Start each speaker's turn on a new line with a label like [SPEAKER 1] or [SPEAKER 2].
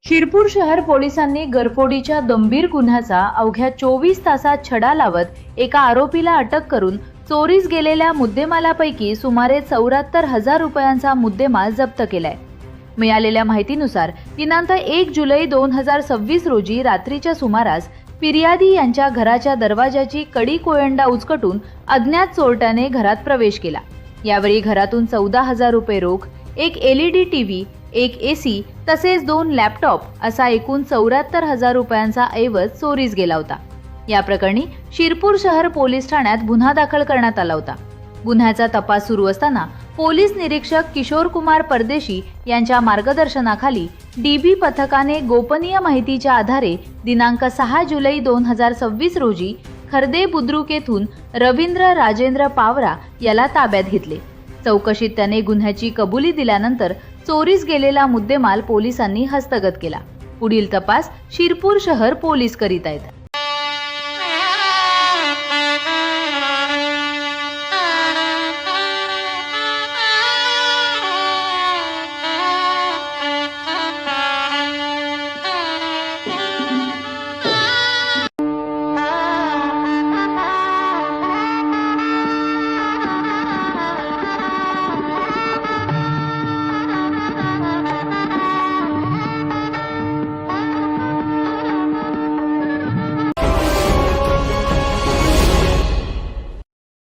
[SPEAKER 1] शिरपूर शहर पोलिसांनी गरफोडीच्या गंभीर गुन्ह्याचा अवघ्या 24 तासात छडा लावत एका आरोपीला अटक करून चोरीस गेलेल्या मुद्देमालापैकी सुमारे 74,000 रुपयांचा मुद्देमाल जप्त केलाय। मिळालेल्या माहितीनुसार दिनांक 1 जुलै 2026 रोजी रात्रीच्या सुमारास फिर्यादी यांच्या घराच्या दरवाजाची कडी कोयंडा उचकटून अज्ञात चोरट्याने घरात प्रवेश केला। यावेळी घरातून 14,000 रुपये रोख, एक LED टीव्ही, एक AC तसेच 2 लॅपटॉप असा एकूण 74,000 रुपयांचा ऐवज चोरीस गेला होता। या प्रकरणी शिरपूर शहर पोलीस ठाण्यात गुन्हा दाखल करण्यात आला होता। गुन्ह्याचा तपास सुरू असताना पोलीस निरीक्षक किशोर कुमार परदेशी यांच्या मार्गदर्शनाखाली DB पथकाने गोपनीय माहितीच्या आधारे दिनांक 6 जुलै 2026 रोजी खर्दे बुद्रुक येथून रवींद्र राजेंद्र पावरा याला ताब्यात घेतले। चौकशीत त्याने गुन्ह्याची कबुली दिल्यानंतर चोरीस गेलेला मुद्देमाल पोलिसांनी हस्तगत केला। पुढील तपास शिरपूर शहर पोलीस करीत आहेत।